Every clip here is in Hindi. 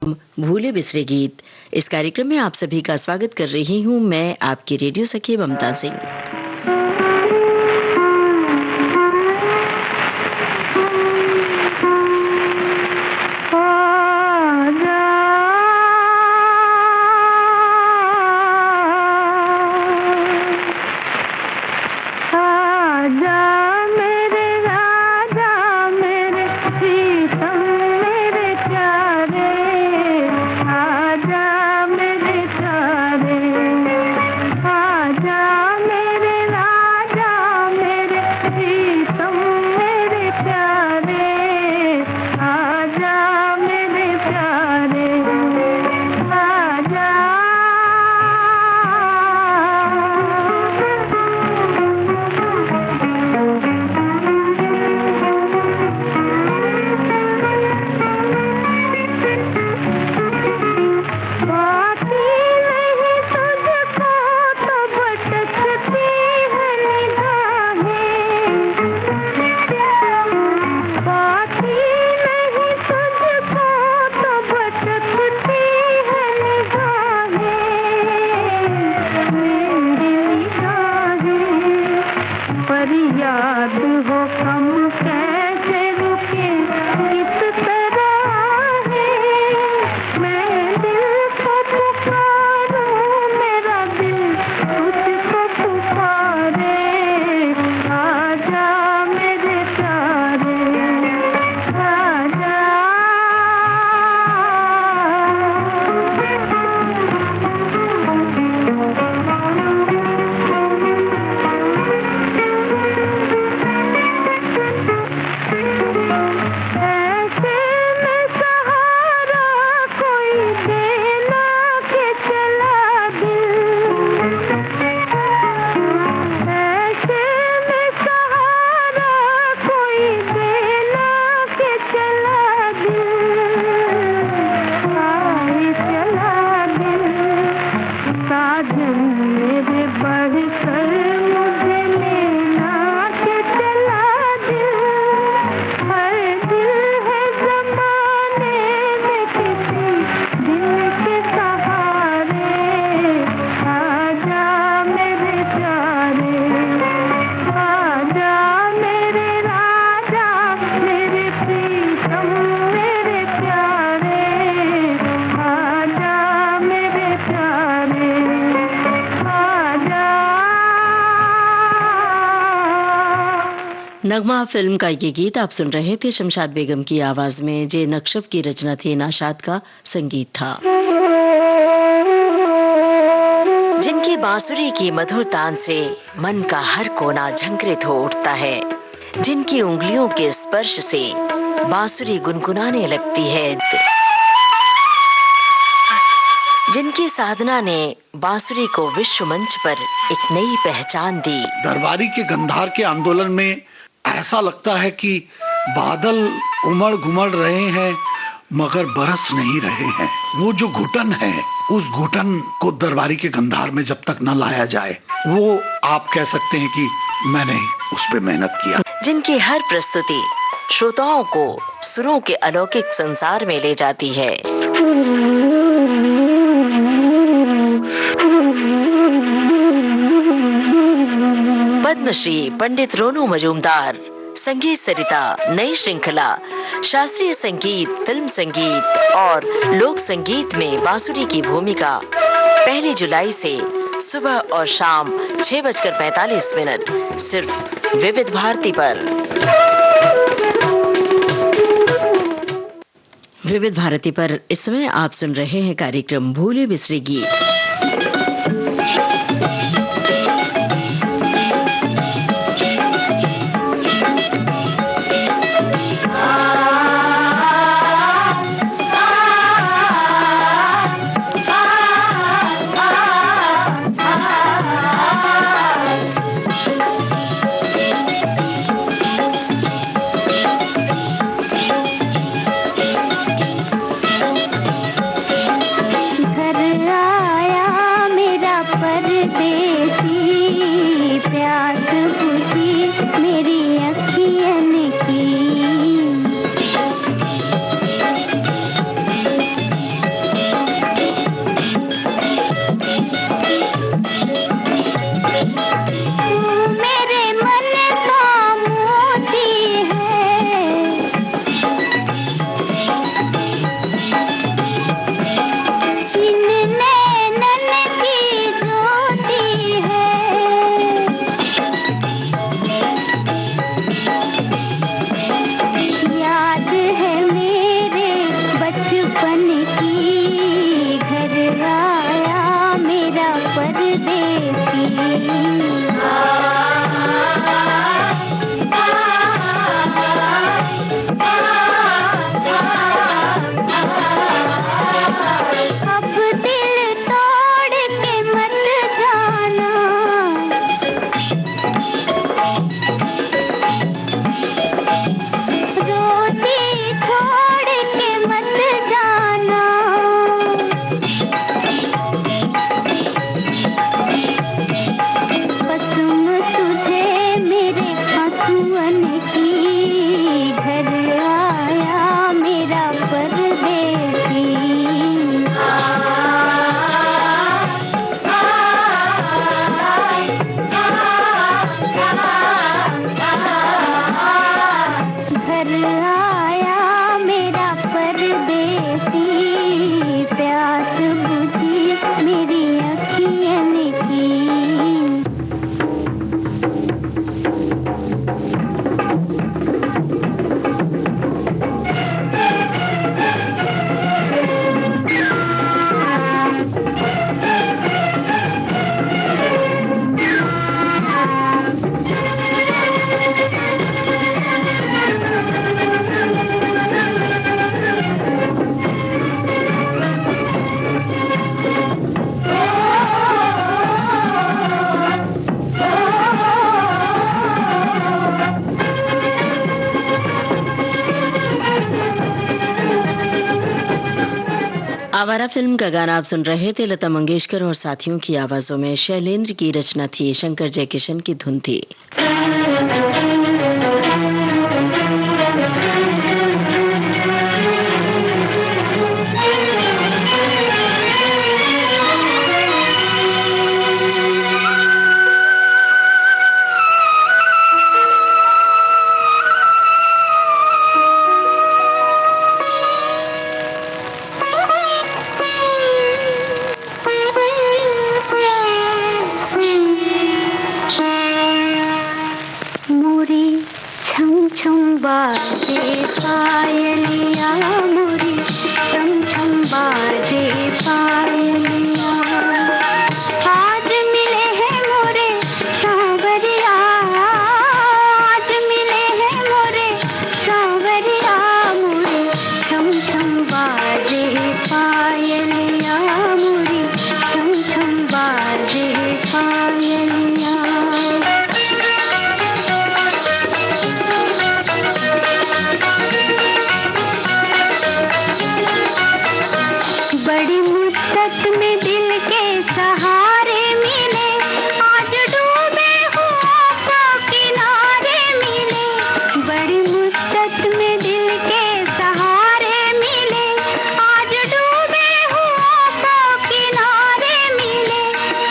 भूले बिसरे गीत। इस कार्यक्रम में आप सभी का स्वागत कर रही हूँ मैं आपकी रेडियो सखी ममता सिंह। नगमा फिल्म का ये गीत आप सुन रहे थे शमशाद बेगम की आवाज में। जे नक्शफ की रचना थी, नाशाद का संगीत था। जिनकी बांसुरी की मधुर तान से मन का हर कोना झंकृत हो उठता है, जिनकी उंगलियों के स्पर्श से बांसुरी गुनगुनाने लगती है, जिनकी साधना ने बांसुरी को विश्व मंच पर एक नई पहचान दी। दरबारी के गंधार के आंदोलन में ऐसा लगता है कि बादल उमड़ घुमड़ रहे हैं मगर बरस नहीं रहे हैं। वो जो घुटन है, उस घुटन को दरबारी के गंधार में जब तक न लाया जाए, वो आप कह सकते हैं कि मैंने उस पे मेहनत किया। जिनकी हर प्रस्तुति श्रोताओं को सुरों के अलौकिक संसार में ले जाती है। पद्मश्री पंडित रोनू मजूमदार, संगीत सरिता नई श्रृंखला, शास्त्रीय संगीत, फिल्म संगीत और लोक संगीत में बांसुरी की भूमिका 1 जुलाई से सुबह और शाम 6:45 सिर्फ विविध भारती पर। विविध भारती पर इस समय आप सुन रहे हैं कार्यक्रम भूले बिसरे गीत। घर आए आवारा फिल्म का गाना आप सुन रहे थे। लता मंगेशकर और साथियों की आवाजों में शैलेंद्र की रचना थी, शंकर जयकिशन की धुन थी। बाजे पायलिया मोरी छम छम बाजे पायलिया, आज मिले हैं मोरे सांवरिया, आज मिले हैं मोरे सांवरिया, मोरी छम छम बाजे पायलिया, मोरी छम छम बाजे पायलिया। बड़ी मुद्दत में दिल के सहारे मिले, आज डूबे हुओं को किनारे मिले, बड़ी मुद्दत में दिल के सहारे मिले, आज डूबे हुओं को किनारे मिले,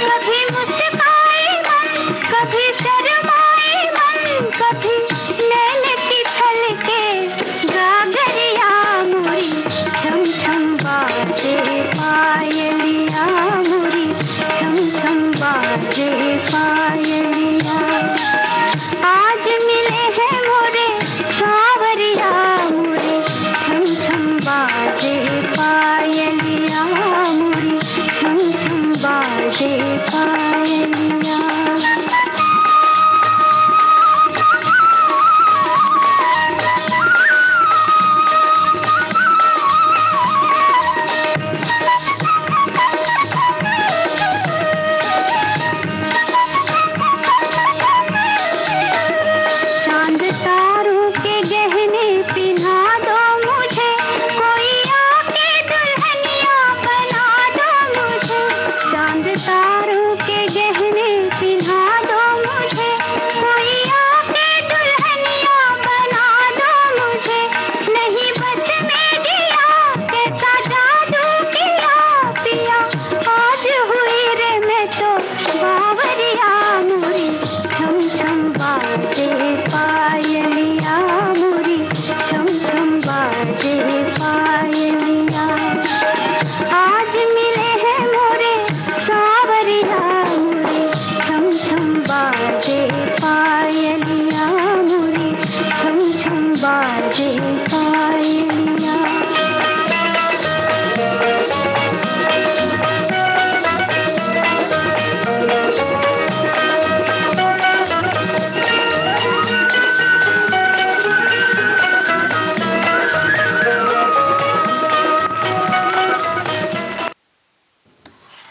कभी मुस्काए मन, कभी शर्माए मन, कभी नैन की छलके गागरिया, मोरी छम छम बाजे पायलिया, मोरी छम छम बाजे पायलिया, आज मिले हैं मोरे सांवरिया, मोरे छम छम बाजे पायलिया, मोरी छम छम बाजे पायलिया।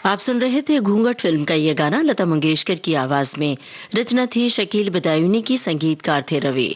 आप सुन रहे थे घूंघट फिल्म का ये गाना, लता मंगेशकर की आवाज में। रचना थी शकील बदायूनी की, संगीतकार थे रवि।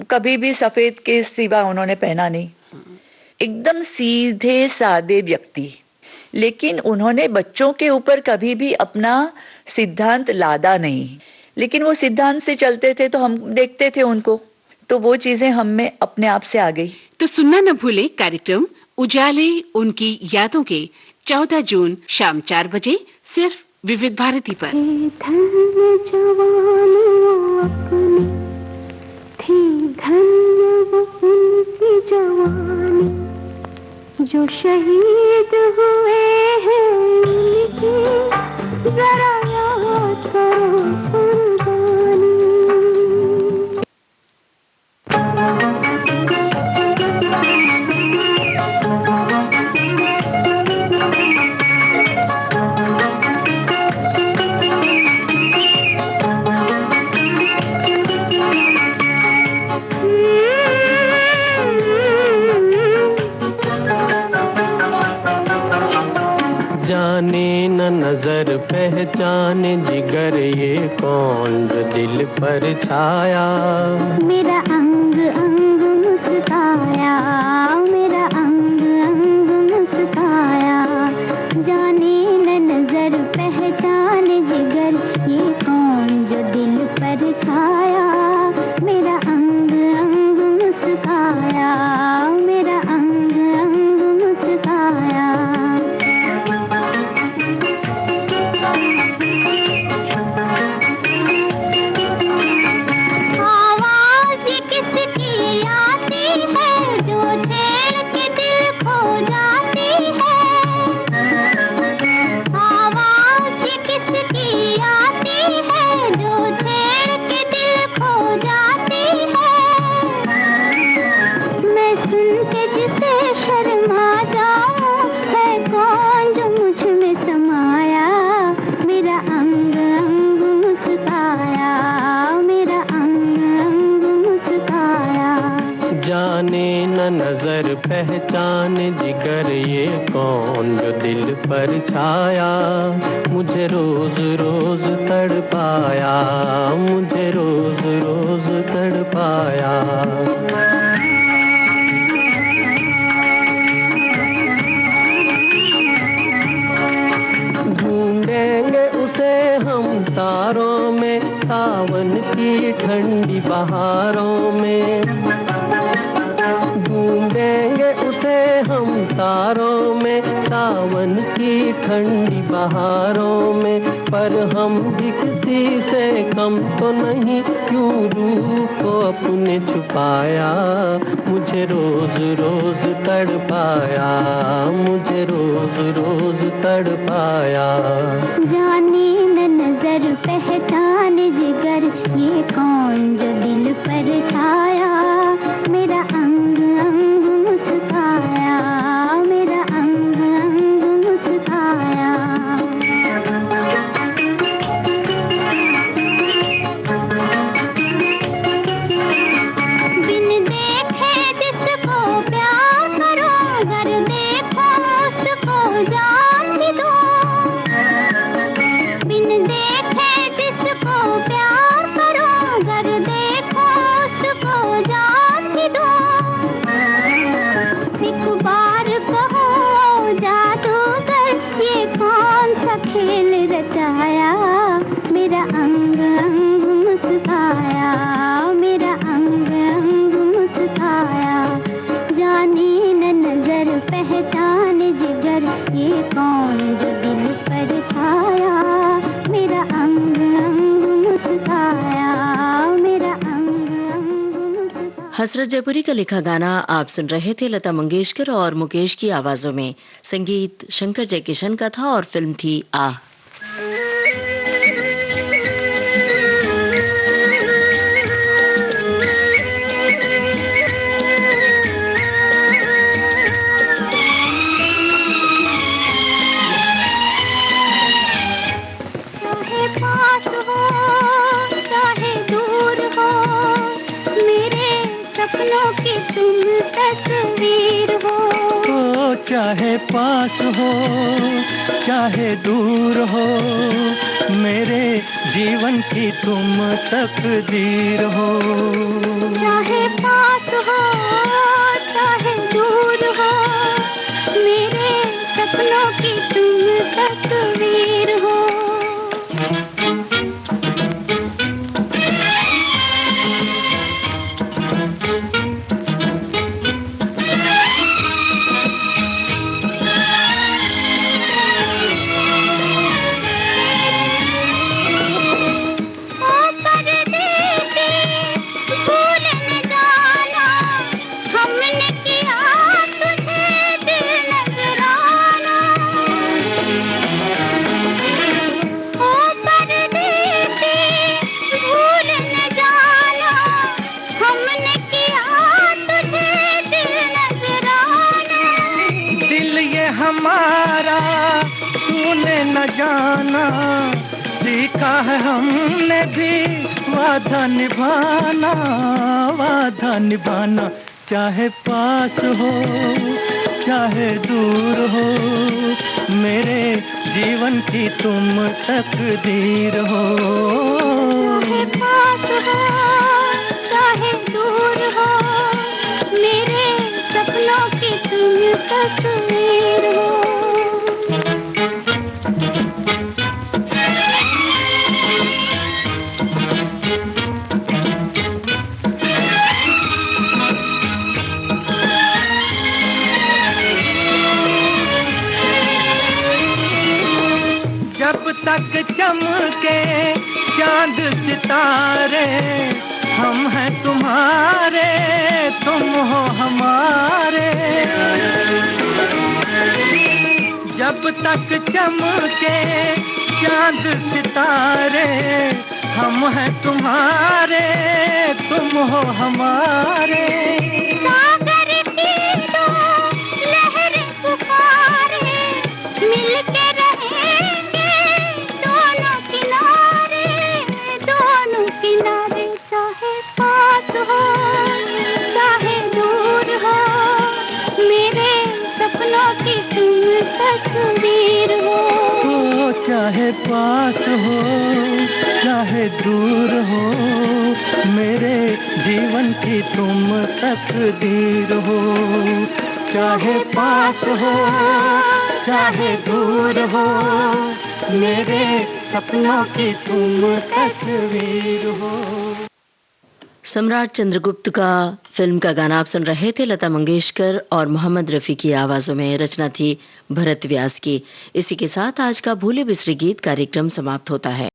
कभी भी सफेद के सिवा उन्होंने पहना नहीं, एकदम सीधे सादे व्यक्ति। लेकिन उन्होंने बच्चों के ऊपर कभी भी अपना सिद्धांत लादा नहीं, लेकिन वो सिद्धांत से चलते थे तो हम देखते थे उनको, तो वो चीजें हम में अपने आप से आ गई। तो सुनना न भूले कार्यक्रम उजाले उनकी यादों के 14 जून शाम 4 बजे सिर्फ विविध भारती पर। जो शहीद हुए हैं उनकी जरा याद करो कुर्बानी। जाने न नजर पहचाने जिगर ये कौन जो दिल पर छाया। मेरा अंग अंग मुस्काया, मेरा अंग अंग मुस्काया। जाने न नजर पहचाने जिगर ये कौन जो दिल पर छाया। मेरा अंग अंग मुस्काया, मेरा अंग अंग मुस्काया। नजर पहचान जिगर ये कौन जो दिल पर छाया। मुझे रोज रोज तड़पाया, मुझे रोज रोज तड़पाया। ढूंढेंगे उसे हम तारों में, सावन की ठंडी बहारों में। ढूंढेंगे उसे हम तारों में, सावन की ठंडी बहारों में। पर हम भी किसी से कम तो नहीं, क्यों रूप को अपने छुपाया। मुझे रोज रोज तड़पाया, मुझे रोज रोज तड़पाया। जाने न नजर पहचान जिगर ये कौन जो दिल पर छाया। मेरा अंग अंग मुस्काया, मेरा अंग अंग मुस्काया। बिन देखे जिसको प्यार करो, अगर देखो उसको जान भी दो। बिन देखे जिसको प्यार करो, अगर देखो उसको जान भी दो। एक बार कहो जादूगर ये कौन सा खेल रचाया। मेरा अंग अंग मुस्काया, मेरा अंग अंग मुस्काया। जाने न नजर पहचान जिगर ये कौन जो दिल पर छाया। मेरा अंग अंग मुस्काया, मेरा अंग अंग मुस्काया। हसरत जयपुरी का लिखा गाना आप सुन रहे थे। लता मंगेशकर और मुकेश की आवाजों में, संगीत शंकर जयकिशन का था और फिल्म थी आह। चाहे पास हो चाहे दूर हो, मेरे सपनों की तुम तस्वीर हो। चाहे पास हो चाहे दूर हो, मेरे जीवन की तुम तकदीर हो। चाहे पास हो चाहे दूर हो, मेरे सपनों की तुम तस्वीर हो। हमारा तूने न जाना, सीखा है हमने भी वादा निभाना, वादा निभाना। चाहे पास हो चाहे दूर हो, मेरे जीवन की तुम तकदीर हो। चाहे पास हो चाहे दूर हो, मेरे सपनों की तुम तस्वीर हो। जब तक चमके चांद सितारे, हम हैं तुम्हारे तुम हो हमारे। जब तक चमके चांद सितारे, हम हैं तुम्हारे तुम हो हमारे। सागर की दो लहरें पुकारे, मिलके रहेंगे दोनों किनारे, दोनों किनारे। चाहे पास हो चाहे दूर हो, मेरे सपनों की तुम तस्वीर हो। चाहे पास हो चाहे दूर हो, मेरे जीवन की तुम तकदीर हो। चाहे पास हो चाहे दूर हो, मेरे सपनों की तुम तस्वीर हो। सम्राट चंद्रगुप्त का फिल्म का गाना आप सुन रहे थे। लता मंगेशकर और मोहम्मद रफ़ी की आवाज़ों में, रचना थी भरत व्यास की। इसी के साथ आज का भूले बिसरे गीत कार्यक्रम समाप्त होता है।